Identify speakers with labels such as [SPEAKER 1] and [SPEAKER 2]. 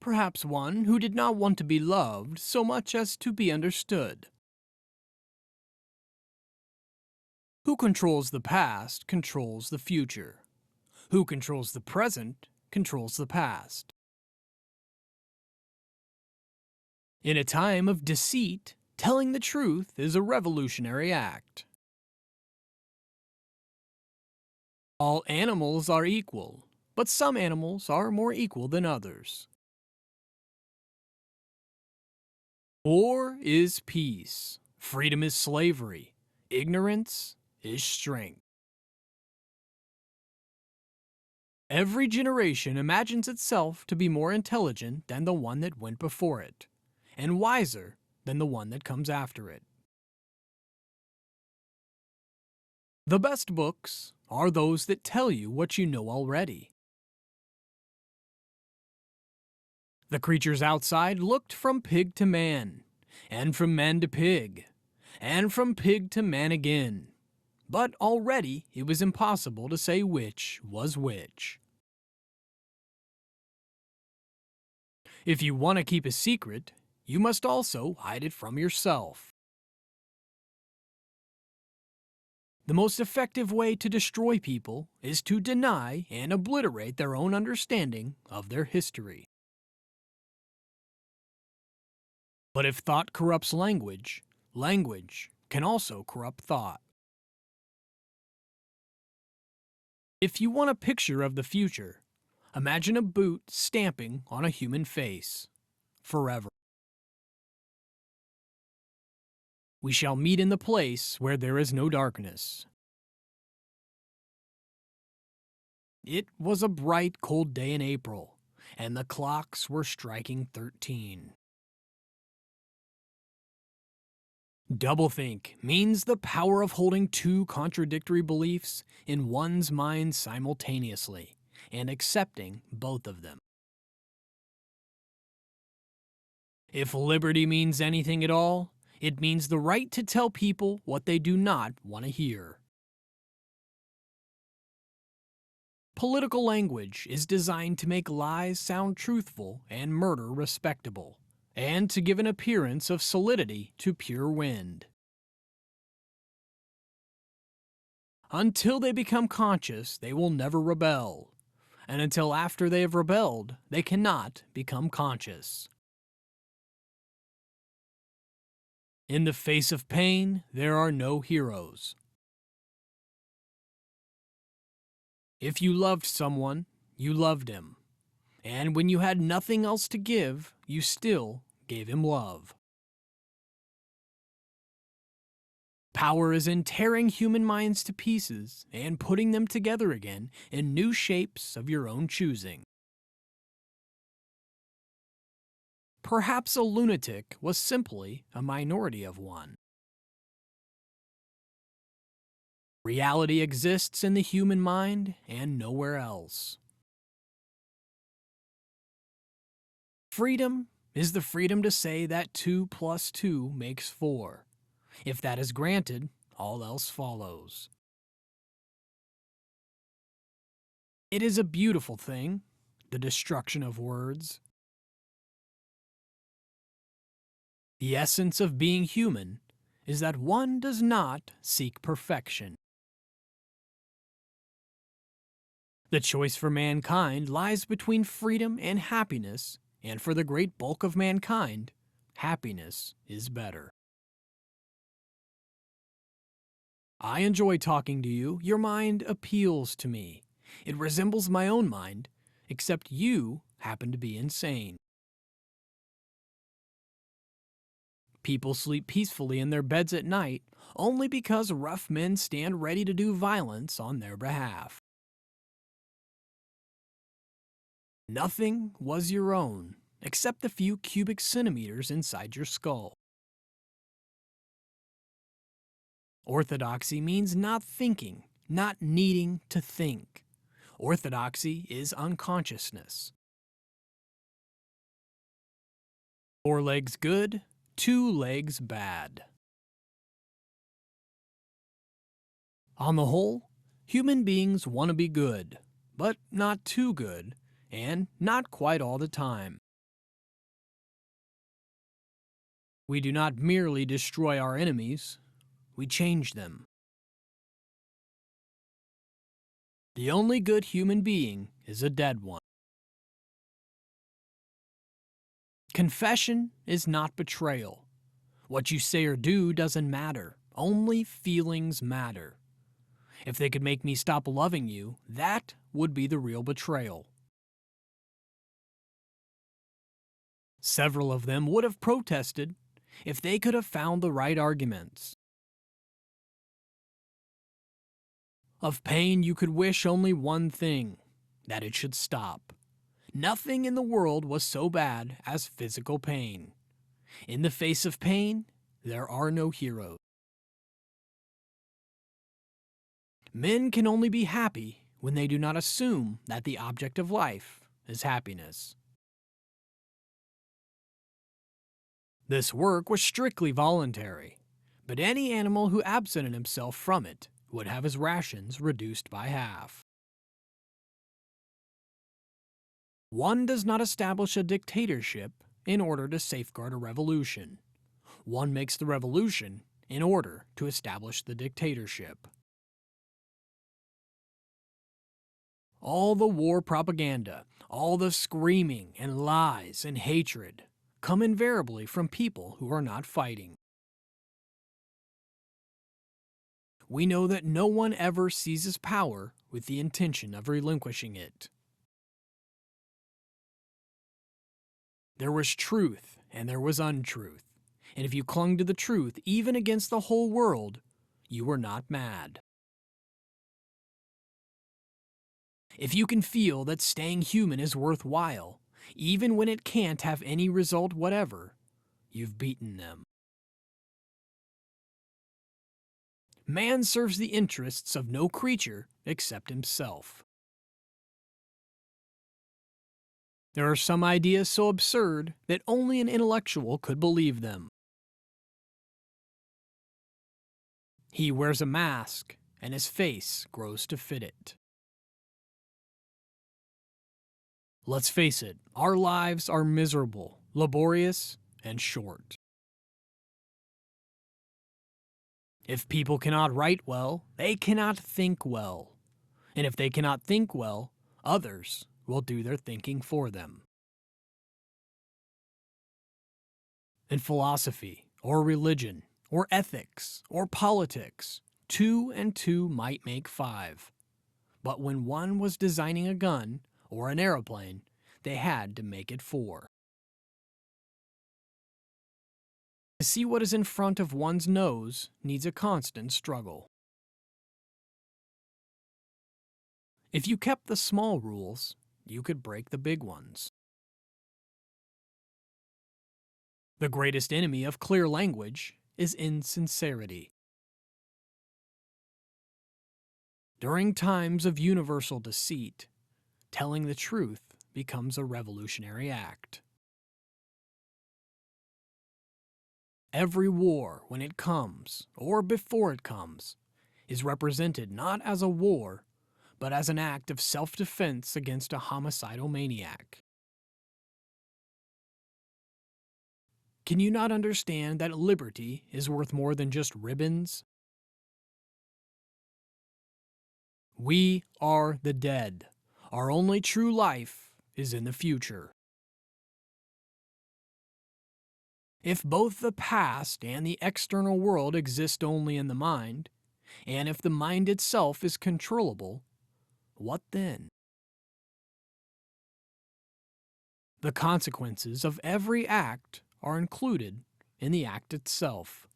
[SPEAKER 1] Perhaps one who did not want to be loved so much as to be understood. Who controls the past controls the future. Who controls the present controls the past. In a time of deceit, telling the truth is a revolutionary act. All animals are equal, but some animals are more equal than others. War is peace. Freedom is slavery. Ignorance is strength. Every generation imagines itself to be more intelligent than the one that went before it, and wiser than the one that comes after it. The best books are those that tell you what you know already. The creatures outside looked from pig to man, and from man to pig, and from pig to man again. But already it was impossible to say which was which. If you want to keep a secret, you must also hide it from yourself. The most effective way to destroy people is to deny and obliterate their own understanding of their history. But if thought corrupts language, language can also corrupt thought. If you want a picture of the future, imagine a boot stamping on a human face, forever. We shall meet in the place where there is no darkness. It was a bright, cold day in April, and the clocks were striking 13. Doublethink means the power of holding two contradictory beliefs in one's mind simultaneously and accepting both of them. If liberty means anything at all, it means the right to tell people what they do not want to hear. Political language is designed to make lies sound truthful and murder respectable, and to give an appearance of solidity to pure wind. Until they become conscious, they will never rebel, and until after they have rebelled, they cannot become conscious. In the face of pain, there are no heroes. If you loved someone, you loved him. And when you had nothing else to give, you still gave him love. Power is in tearing human minds to pieces and putting them together again in new shapes of your own choosing. Perhaps a lunatic was simply a minority of one. Reality exists in the human mind and nowhere else. Freedom is the freedom to say that 2 plus 2 makes 4. If that is granted, all else follows. It is a beautiful thing, the destruction of words. The essence of being human is that one does not seek perfection. The choice for mankind lies between freedom and happiness, and for the great bulk of mankind, happiness is better. I enjoy talking to you. Your mind appeals to me. It resembles my own mind, except you happen to be insane. People sleep peacefully in their beds at night only because rough men stand ready to do violence on their behalf. Nothing was your own except the few cubic centimeters inside your skull. Orthodoxy means not thinking, not needing to think. Orthodoxy is unconsciousness. 4 legs good, 2 legs bad. On the whole, human beings want to be good, but not too good, and not quite all the time. We do not merely destroy our enemies, we change them. The only good human being is a dead one. Confession is not betrayal. What you say or do doesn't matter. Only feelings matter. If they could make me stop loving you, that would be the real betrayal. Several of them would have protested if they could have found the right arguments. Of pain, you could wish only one thing, that it should stop. Nothing in the world was so bad as physical pain. In the face of pain, there are no heroes. Men can only be happy when they do not assume that the object of life is happiness. This work was strictly voluntary, but any animal who absented himself from it would have his rations reduced by half. One does not establish a dictatorship in order to safeguard a revolution. One makes the revolution in order to establish the dictatorship. All the war propaganda, all the screaming and lies and hatred come invariably from people who are not fighting. We know that no one ever seizes power with the intention of relinquishing it. There was truth and there was untruth, and if you clung to the truth even against the whole world, you were not mad. If you can feel that staying human is worthwhile, even when it can't have any result whatever, you've beaten them. Man serves the interests of no creature except himself. There are some ideas so absurd that only an intellectual could believe them. He wears a mask, and his face grows to fit it. Let's face it, our lives are miserable, laborious, and short. If people cannot write well, they cannot think well. And if they cannot think well, others will do their thinking for them. In philosophy, or religion, or ethics, or politics, 2 and 2 might make 5. But when one was designing a gun or an aeroplane, they had to make it 4. To see what is in front of one's nose needs a constant struggle. If you kept the small rules, you could break the big ones. The greatest enemy of clear language is insincerity. During times of universal deceit, telling the truth becomes a revolutionary act. Every war, when it comes, or before it comes, is represented not as a war, but as an act of self-defense against a homicidal maniac. Can you not understand that liberty is worth more than just ribbons? We are the dead. Our only true life is in the future. If both the past and the external world exist only in the mind, and if the mind itself is controllable, what then? The consequences of every act are included in the act itself.